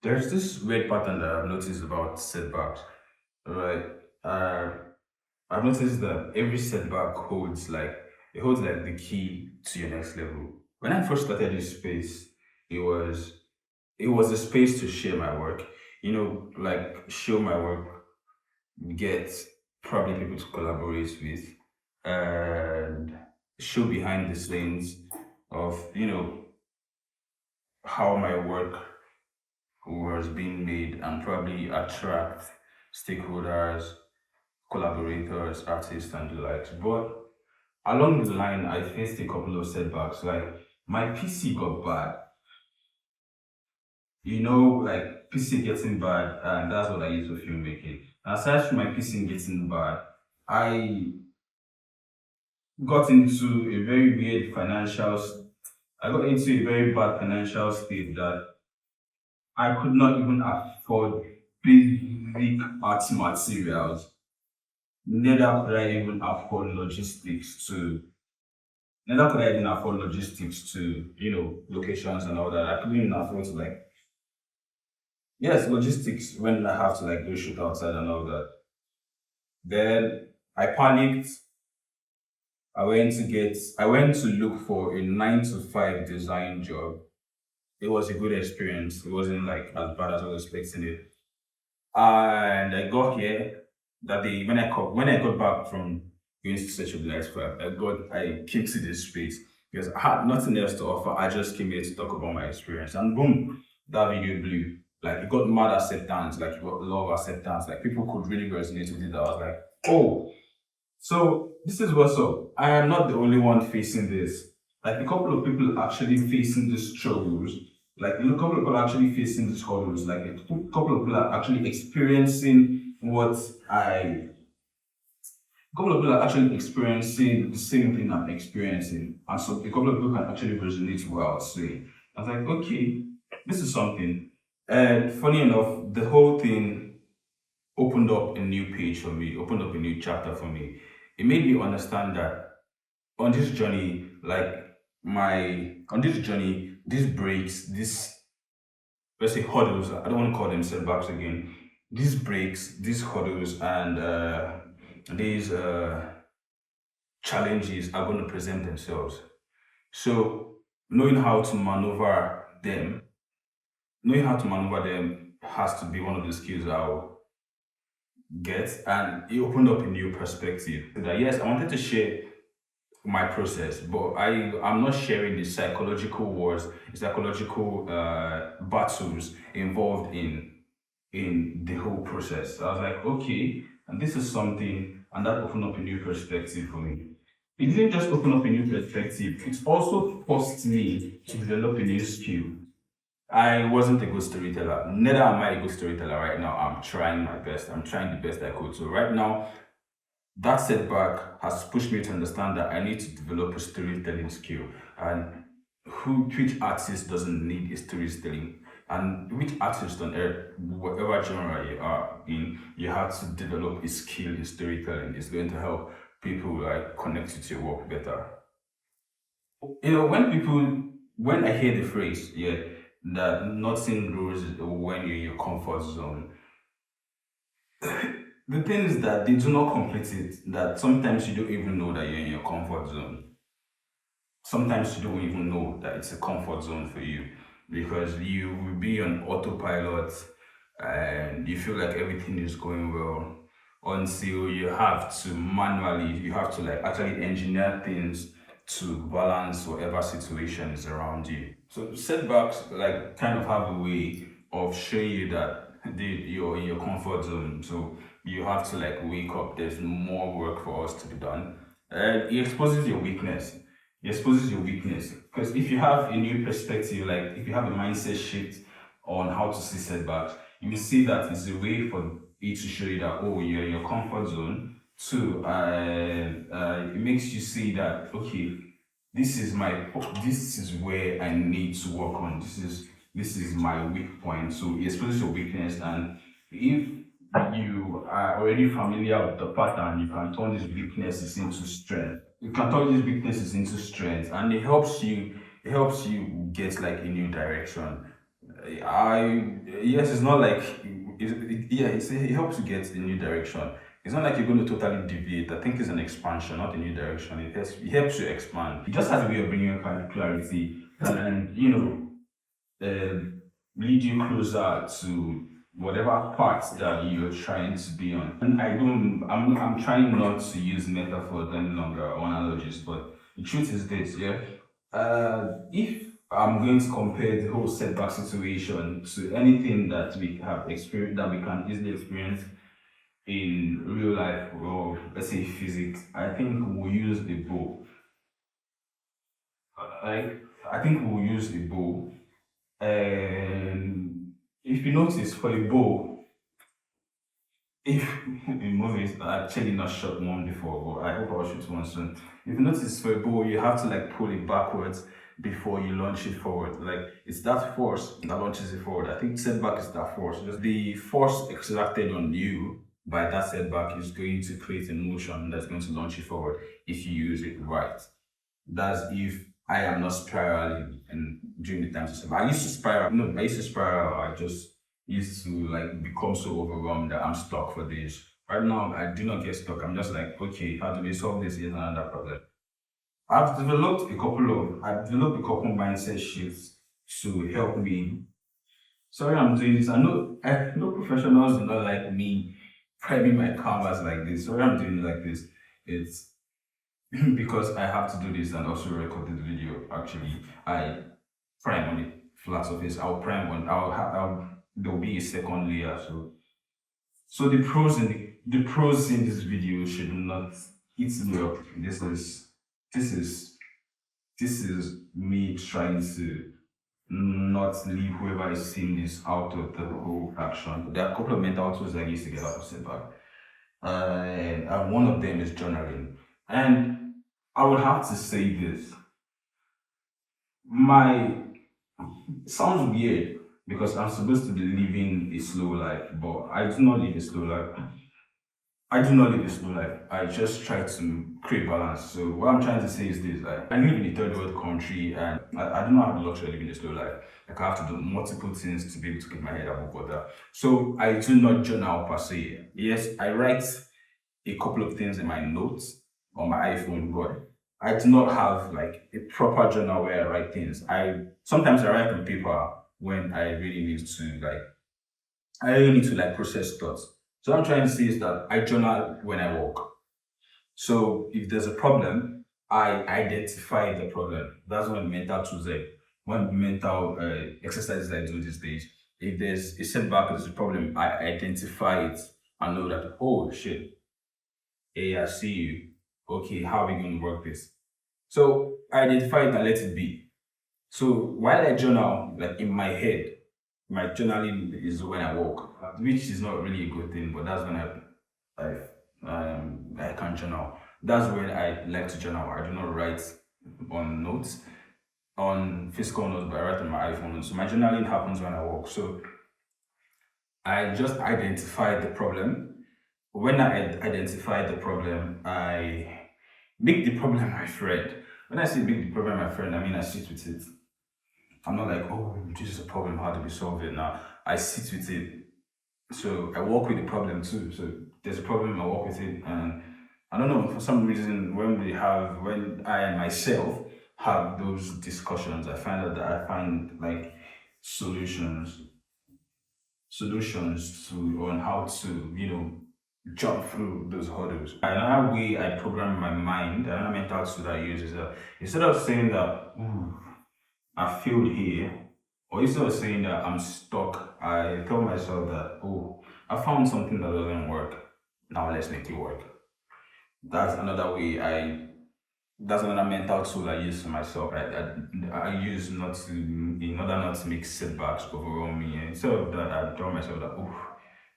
There's this weird pattern that I've noticed about setbacks. Right. Uh, I've noticed that every setback holds like the key to your next level. When I first started this space, it was it was a space to share my work. Like show my work, get probably people to collaborate with, and show behind the scenes of how my work was being made and probably attract stakeholders, collaborators, artists, and the likes. But along the line, I faced a couple of setbacks. Like my PC got bad, like PC getting bad, and that's what I use for filmmaking. Aside from my PC getting bad, I got into a very weird I got into a very bad financial state that I could not even afford basic art materials. Neither could I even afford logistics to neither could I even afford logistics to, locations and all that. I couldn't even afford to like yes, logistics when I have to like go shoot outside and all that. Then I panicked. I went to look for a 9 to 5 design job. It was a good experience. It wasn't like as bad as I was expecting it. And I got here that day when I got back from going to search of the next file, I came to this space because I had nothing else to offer. I just came here to talk about my experience. And boom, that video blew. Like it got mad acceptance, like it got a lot of acceptance. Like people could really resonate with it. I was like, oh, so this is what's up. I am not the only one facing this. Like a couple of people actually facing these struggles. Like a couple of people are actually facing these hurdles. Like a couple of people are actually experiencing what I. A couple of people are actually experiencing the same thing I'm experiencing, and so a couple of people can actually resonate to what I was saying. I was like, okay, this is something. And funny enough, the whole thing opened up a new page for me, opened up a new chapter for me. It made me understand that on this journey, these breaks, these let's say hurdles, I don't want to call them setbacks again. These breaks, these hurdles, and these challenges are going to present themselves. So knowing how to maneuver them, knowing how to maneuver them has to be one of the skills I'll get, and it opened up a new perspective. That yes, I wanted to share my process, but I'm not sharing the psychological wars, the psychological battles involved in the whole process. So I was like, okay, and this is something, and that opened up a new perspective for me. It didn't just open up a new perspective; it also forced me to develop a new skill. I wasn't a good storyteller. Neither am I a good storyteller right now. I'm trying my best. I'm trying the best I could. So right now, that setback has pushed me to understand that I need to develop a storytelling skill. And which artist doesn't need a storytelling? And which artist on earth, whatever genre you are in, you have to develop a skill in storytelling. It's going to help people like connect with your work better. When I hear the phrase, yeah, that nothing grows when you're in your comfort zone, the thing is that they do not complete it. That sometimes you don't even know that you're in your comfort zone. Sometimes you don't even know that it's a comfort zone for you because you will be on autopilot and you feel like everything is going well until you have to like actually engineer things to balance whatever situation is around you. So setbacks like kind of have a way of showing you that you're in your comfort zone. So you have to like wake up. There's more work for us to be done. And it exposes your weakness. It exposes your weakness. Because if you have a new perspective, like if you have a mindset shift on how to see setbacks, you will see that it's a way for it to show you that oh you're in your comfort zone. Two, it makes you see that okay, this is where I need to work on. This is my weak point. So it exposes your weakness, and if you are already familiar with the pattern, you can turn these weaknesses into strength. You can turn these weaknesses into strength, and it helps you. It helps you get like a new direction. I yes, it's not like yeah, it helps you get a new direction. It's not like you're going to totally deviate. I think it's an expansion, not a new direction. It helps you expand. It just has a way of bringing you kind of clarity and uh, lead you closer to whatever part that you're trying to be on. And I'm trying not to use metaphors any longer or analogies, but the truth is this, yeah. If I'm going to compare the whole setback situation to anything that we have experienced, that we can easily experience in real life or let's say physics, I think we'll use a bow. I think we'll use a bow. And if you notice for a bow, if in movies I actually not shot one before, but I hope I'll shoot one soon. If you notice for a bow, you have to like pull it backwards before you launch it forward. Like it's that force that launches it forward. I think setback is that force. Just the force exerted on you by that setback is going to create a motion that's going to launch it forward if you use it right. That's if I am not spiraling and during the times of setback. I used to spiral. No, I used to spiral. I just used to like become so overwhelmed that I'm stuck for days. Right now, I do not get stuck. I'm just like, okay, how do we solve this? Is another problem. I've developed a couple mindset shifts to help me. Sorry, I'm doing this. I know professionals do not like me priming my canvas like this. Sorry, I'm doing it like this. It's because I have to do this and also record the video. Actually, I prime on the flat surface. I'll prime on. There'll be a second layer. So the pros in this video should not eat me up. This is this is me trying to not leave whoever is seeing this out of the whole action. There are a couple of mental tools I used to get out of setback. And one of them is journaling. And I would have to say this. My It sounds weird because I'm supposed to be living a slow life, but I do not live a slow life. I do not live a slow life. I just try to create balance. So what I'm trying to say is this: I live in a third world country, and I do not have the luxury of living a slow life. Like I have to do multiple things to be able to keep my head above water. So I do not journal per se. Yes, I write a couple of things in my notes on my iPhone, but I do not have like a proper journal where I write things. I sometimes I write on paper when I really need to like process thoughts. So what I'm trying to say is that I journal when I walk. So if there's a problem, I identify the problem. That's one mental tools one mental exercises I do these days. If there's a setback, there's a problem, I identify it and know that oh shit, hey, I see you. Okay, how are we going to work this? So I identify it and let it be. So while I journal, like in my head, my journaling is when I walk, which is not really a good thing, but that's when I can journal. That's when I like to journal. I do not write on notes, on physical notes, but I write on my iPhone notes. So my journaling happens when I walk. So I just identify the problem. When I identify the problem, I make the problem my friend. When I say make the problem my friend, I mean I sit with it. I'm not like, oh, this is a problem. How do we solve it now? I sit with it. So I work with the problem too. So there's a problem, I work with it. And I don't know, for some reason, when I and myself have those discussions, I find out that I find like solutions, solutions to on how to, jump through those hurdles. Another way I program my mind, another mental tool that I use is that instead of saying that, ooh, I failed here, or instead of saying that I'm stuck, I tell myself that, oh, I found something that doesn't work. Now let's make it work. That's another way that's another mental tool I use for myself. I use not to, in order not to make setbacks overwhelm me. And instead of that, I tell myself that, oh,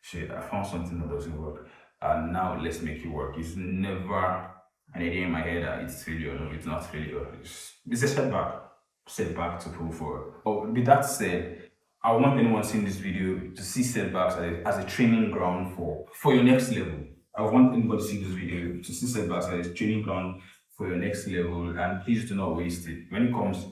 shit, I found something that doesn't work. And now let's make it work. It's never an idea in my head that it's failure. No, it's not failure. It's a setback to pull forward. Oh, with that said, I want anyone seeing this video to see setbacks as a training ground for your next level. I want anybody to see this video to see setbacks as a training ground for your next level, and please do not waste it. When it comes,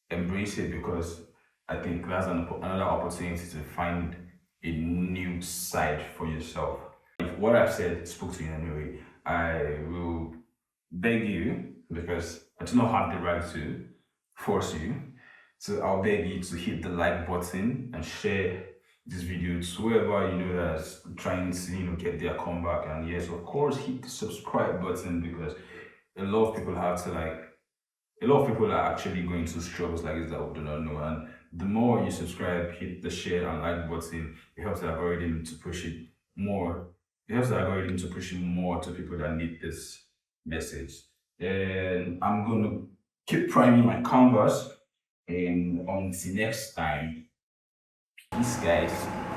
embrace it because I think that's another opportunity to find a new side for yourself. If what I've said spoke to you in any way, I will beg you, because I do not have the right to force you. So I'll beg you to hit the like button and share this video to whoever you know that's trying to get their comeback. And yes, of course, hit the subscribe button, because a lot of people have to a lot of people are actually going through struggles like this that we do not know. And the more you subscribe, hit the share and like button, it helps the algorithm to push it more. It helps the algorithm to push it more to people that need this message. And I'm gonna keep priming my canvas. And until next time, peace, guys.